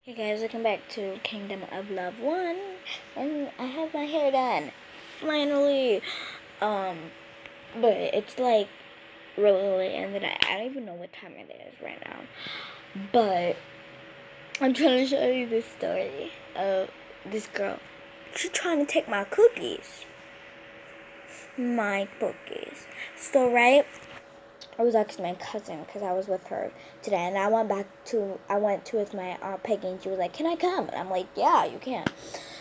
Hey guys, welcome back to Kingdom of Love 1, and I have my hair done, finally, but it's like really late in the night. I don't even know what time it is right now, but I'm trying to show you this story of this girl. She's trying to take my cookies. So, right? I was asking my cousin because I was with her today, and I went to with my Aunt Peggy, and she was like, "Can I come?" And I'm like, "Yeah, you can."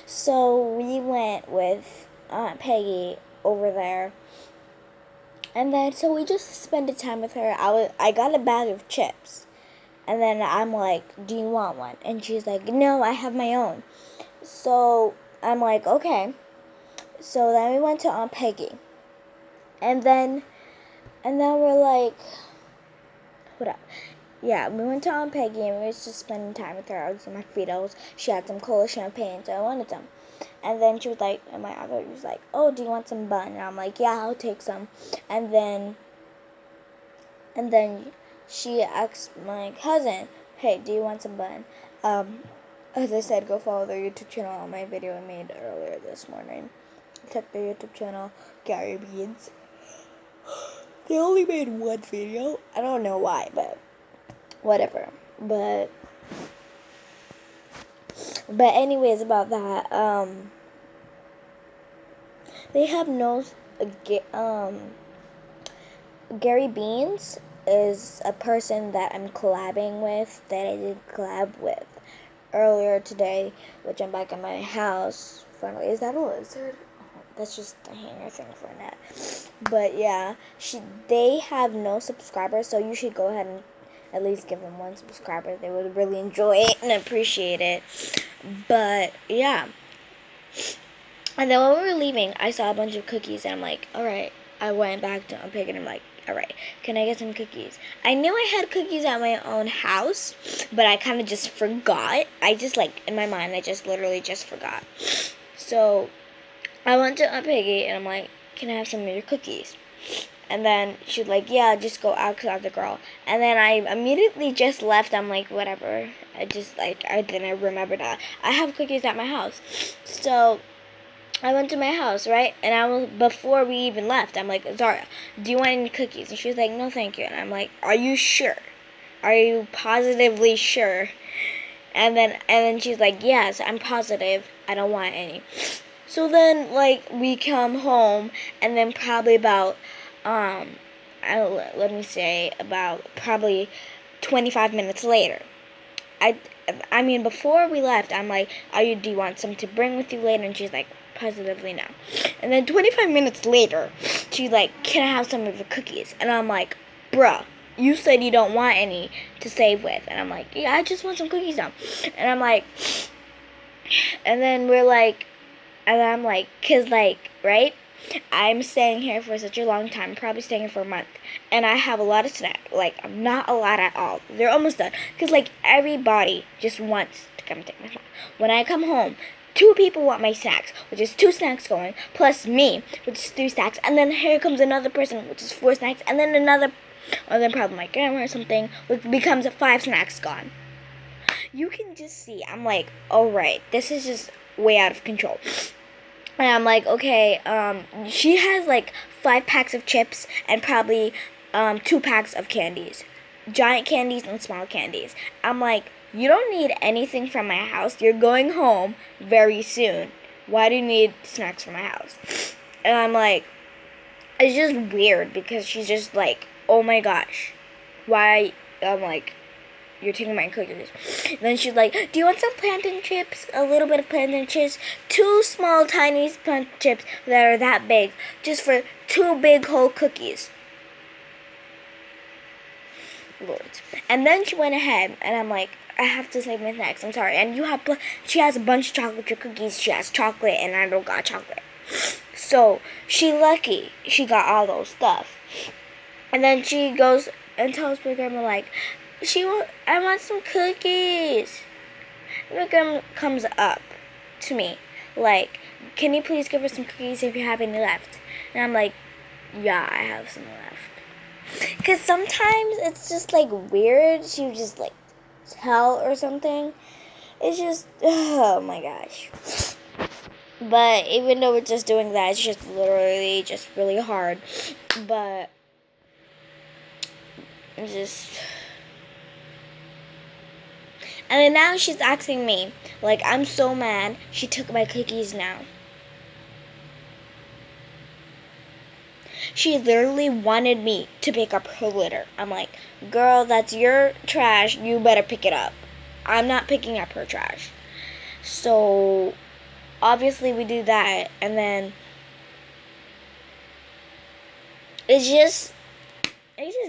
So we went with Aunt Peggy over there, and then so we just spent the time with her. I got a bag of chips, and then I'm like, "Do you want one?" And she's like, "No, I have my own." So I'm like, "Okay." So then we went to Aunt Peggy, and then we're like, what up? Yeah, we went to Aunt Peggy and we was just spending time with her. I was in my Fritos. She had some cola champagne, so I wanted some. And then she was like, and my other was like, "Oh, do you want some bun?" And I'm like, "Yeah, I'll take some." And then she asked my cousin, "Hey, do you want some bun?" As I said, go follow their YouTube channel on my video I made earlier this morning. Check their YouTube channel, Gary Beans. They only made one video. I don't know why, but whatever. But anyways, about that, they have no Gary Beans is a person that I'm collabing with, that I did collab with earlier today, which I'm back in my house. Finally, is that a lizard? Oh, that's just a hanger thing for a net. But yeah, they have no subscribers, so you should go ahead and at least give them one subscriber. They would really enjoy it and appreciate it. But yeah. And then when we were leaving, I saw a bunch of cookies, and I'm like, alright. I went back to unpick, and I'm like, alright, can I get some cookies? I knew I had cookies at my own house, but I kind of just forgot. I just, in my mind, I just literally just forgot. So I went to Aunt Peggy, and I'm like, can I have some of your cookies? And then she's like, yeah, just go ask the girl. And then I immediately just left. I'm like, whatever. I didn't remember that. I have cookies at my house. So I went to my house, right? And before we even left, I'm like, Zara, do you want any cookies? And she was like, no, thank you. And I'm like, are you sure? Are you positively sure? And then she's like, yes, I'm positive. I don't want any. So then, we come home, and then probably about, let me say, about probably 25 minutes later, I mean, before we left, I'm like, do you want some to bring with you later? And she's like, positively no. And then 25 minutes later, she's like, can I have some of the cookies? And I'm like, bruh, you said you don't want any to save with. And I'm like, yeah, I just want some cookies now. And I'm like, and then we're like, and I'm like, right? I'm staying here for such a long time, probably staying here for a month, and I have a lot of snacks. Not a lot at all. They're almost done. Because, everybody just wants to come take my snack. When I come home, 2 people want my snacks, which is 2 snacks going, plus me, which is 3 snacks, and then here comes another person, which is 4 snacks, and then or then probably my grandma or something, which becomes 5 snacks gone. You can just see, I'm like, alright, this is just way out of control. And I'm like, okay, she has 5 packs of chips and probably 2 packs of candies. Giant candies and small candies. I'm like, you don't need anything from my house. You're going home very soon. Why do you need snacks from my house? And I'm like, it's just weird because she's just like, oh my gosh. Why? I'm like, you're taking my cookies. And then she's like, do you want some plantain chips? A little bit of plantain chips. 2 small, tiny plantain chips that are that big. Just for 2 big whole cookies. Lord. And then she went ahead, and I'm like, I have to save my snacks. I'm sorry. And she has a bunch of chocolate chip cookies. She has chocolate, and I don't got chocolate. So, she lucky. She got all those stuff. And then she goes and tells my grandma, I want some cookies. And my grandma comes up to me, can you please give her some cookies if you have any left? And I'm like, yeah, I have some left. Because sometimes it's just, weird. She would just, tell or something. It's just, oh my gosh. But even though we're just doing that, it's just literally just really hard. But it's just. And then now she's asking me, like, I'm so mad she took my cookies now. She literally wanted me to pick up her litter. I'm like, girl, that's your trash. You better pick it up. I'm not picking up her trash. So, obviously we do that. And then, it just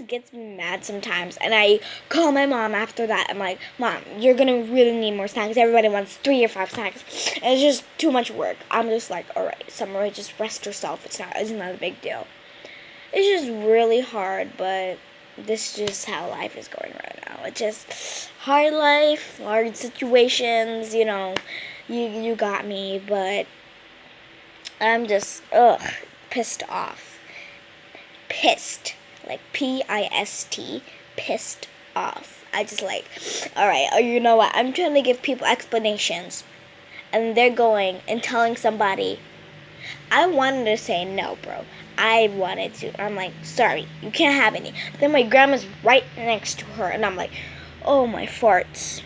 gets me mad sometimes. And I call my mom after that. I'm like, Mom, you're going to really need more snacks. Everybody wants 3 or 5 snacks. And it's just too much work. I'm just like, alright, Summer-Rae, just rest yourself. It's not a big deal. It's just really hard, but this is just how life is going right now. It's just hard life, hard situations, you know. You got me, but I'm just, pissed off. Pissed. Like P-I-S-T. Pissed off. I just like, alright, you know what? I'm trying to give people explanations. And they're going and telling somebody. I wanted to say no, bro. I wanted to. I'm like, sorry, you can't have any. But then my grandma's right next to her, and I'm like, oh, my farts.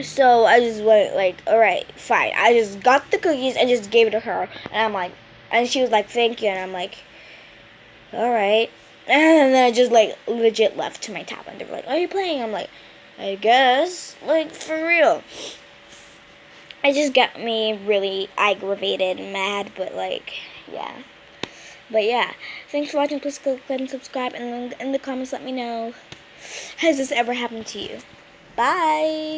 So I just went like, alright, fine. I just got the cookies and just gave it to her. And I'm like, and she was like, thank you. And I'm like, alright. And then I just like legit left to my tab. And they were like, are you playing? I'm like, I guess. Like, for real. It just got me really aggravated and mad, but like, yeah. But yeah, thanks for watching. Please click and subscribe, and in the comments let me know, has this ever happened to you? Bye!